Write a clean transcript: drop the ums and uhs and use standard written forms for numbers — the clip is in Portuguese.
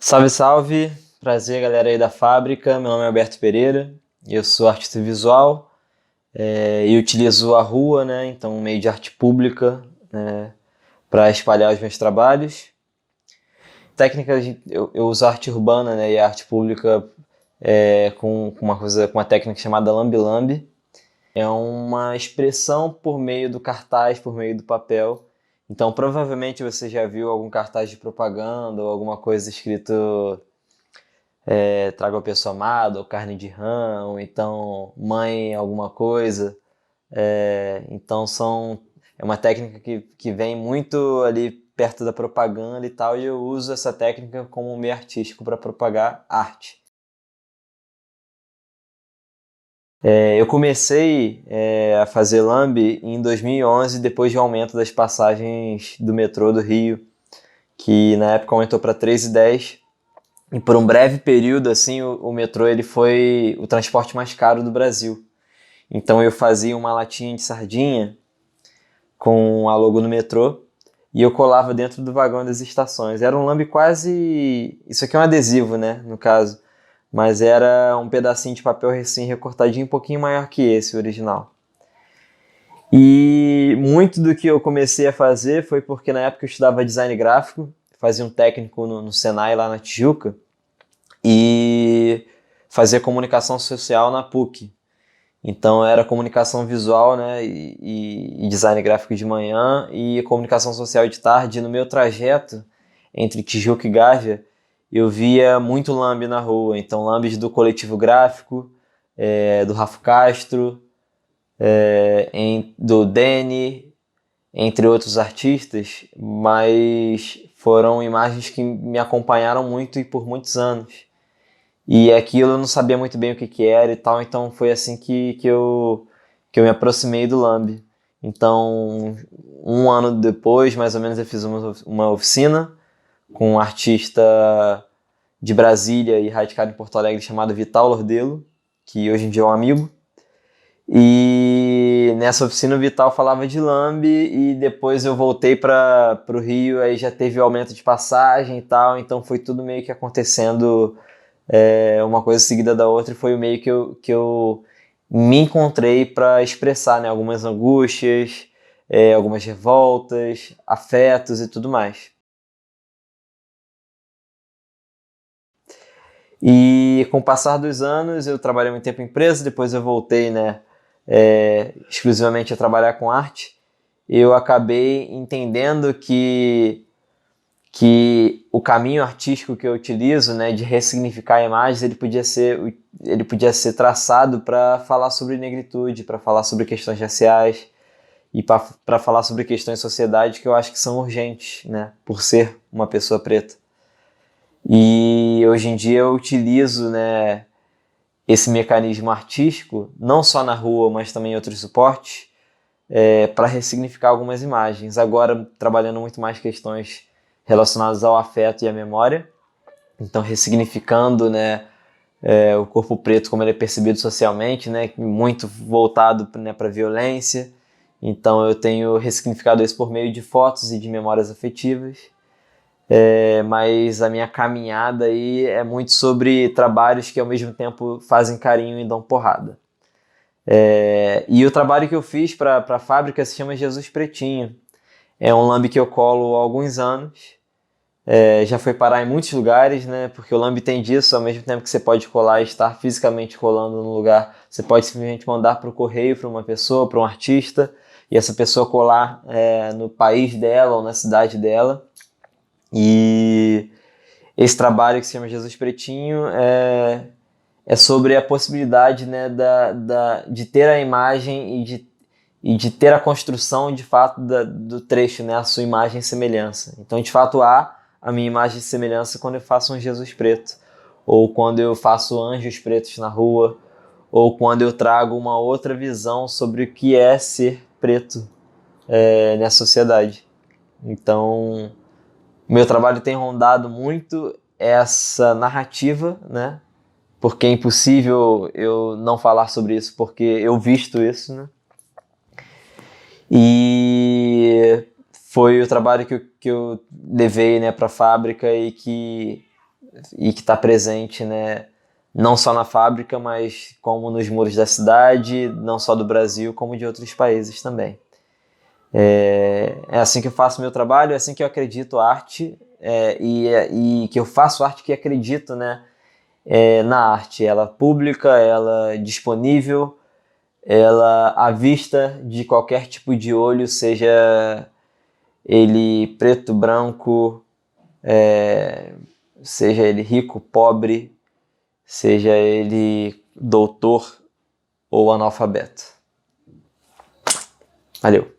Salve, salve! Prazer, galera aí da fábrica. Meu nome é Alberto Pereira, eu sou artista visual e utilizo a rua, né? Então, um meio de arte pública, para espalhar os meus trabalhos. Técnicas, eu uso arte urbana, né? E a arte pública com uma técnica chamada lambe-lambe. É uma expressão por meio do cartaz, por meio do papel. Então, provavelmente você já viu algum cartaz de propaganda ou alguma coisa escrito traga o pessoa amada, ou carne de rã, ou então mãe alguma coisa. É uma técnica que vem muito ali perto da propaganda e tal, e eu uso essa técnica como um meio artístico para propagar arte. Eu comecei a fazer lambe em 2011, depois de um aumento das passagens do metrô do Rio, que na época aumentou para 3,10. E por um breve período, assim, o metrô ele foi o transporte mais caro do Brasil. Então eu fazia uma latinha de sardinha com a logo no metrô e eu colava dentro do vagão das estações. Era um lambe quase... Isso aqui é um adesivo, né, no caso. Mas era um pedacinho de papel assim recortadinho um pouquinho maior que esse, o original. E muito do que eu comecei a fazer foi porque na época eu estudava design gráfico, fazia um técnico no Senai lá na Tijuca, e fazia comunicação social na PUC. Então era comunicação visual, né, e design gráfico de manhã e comunicação social de tarde. E no meu trajeto entre Tijuca e Gávea, eu via muito lambe na rua. Então lambes do Coletivo Gráfico, do Rafa Castro, do Deni, entre outros artistas, mas foram imagens que me acompanharam muito e por muitos anos. E aquilo eu não sabia muito bem o que era e tal, então foi assim que eu me aproximei do lambe. Então, um ano depois, mais ou menos, eu fiz uma oficina com um artista de Brasília e radicado em Porto Alegre chamado Vital Lordelo, que hoje em dia é um amigo. E nessa oficina o Vital falava de lambe e depois eu voltei para o Rio, aí já teve o aumento de passagem e tal, então foi tudo meio que acontecendo uma coisa seguida da outra, e foi o meio que eu me encontrei para expressar, né, algumas angústias, algumas revoltas, afetos e tudo mais. E com o passar dos anos, eu trabalhei muito tempo em empresa, depois eu voltei, né, exclusivamente a trabalhar com arte. Eu acabei entendendo que o caminho artístico que eu utilizo, né, de ressignificar imagens, ele podia ser traçado para falar sobre negritude, para falar sobre questões raciais e para falar sobre questões de sociedade que eu acho que são urgentes, né, por ser uma pessoa preta. E hoje em dia eu utilizo, né, esse mecanismo artístico, não só na rua, mas também em outros suportes, para ressignificar algumas imagens. Agora, trabalhando muito mais questões relacionadas ao afeto e à memória. Então, ressignificando, né, o corpo preto como ele é percebido socialmente, né, muito voltado, né, para a violência. Então, eu tenho ressignificado isso por meio de fotos e de memórias afetivas. Mas a minha caminhada aí é muito sobre trabalhos que ao mesmo tempo fazem carinho e dão porrada. E o trabalho que eu fiz para a fábrica se chama Jesus Pretinho. É um lambe que eu colo há alguns anos. Já foi parar em muitos lugares, né? Porque o lambe tem disso, ao mesmo tempo que você pode colar e estar fisicamente colando no lugar, você pode simplesmente mandar para o correio para uma pessoa, para um artista, e essa pessoa colar no país dela ou na cidade dela. E esse trabalho que se chama Jesus Pretinho é sobre a possibilidade, né, de ter a imagem e de ter a construção de fato do trecho, né, a sua imagem e semelhança. Então, de fato, há a minha imagem e semelhança quando eu faço um Jesus preto, ou quando eu faço anjos pretos na rua, ou quando eu trago uma outra visão sobre o que é ser preto na sociedade. Então, meu trabalho tem rondado muito essa narrativa, né? Porque é impossível eu não falar sobre isso, porque eu visto isso, né? E foi o trabalho que eu levei, né, para a fábrica e que e que está presente, né, não só na fábrica, mas como nos muros da cidade, não só do Brasil, como de outros países também. É assim que eu faço meu trabalho, é assim que eu acredito arte, e que eu faço arte que acredito, né, na arte. Ela pública, ela disponível, ela à vista de qualquer tipo de olho, seja ele preto, branco, seja ele rico, pobre, seja ele doutor ou analfabeto. Valeu!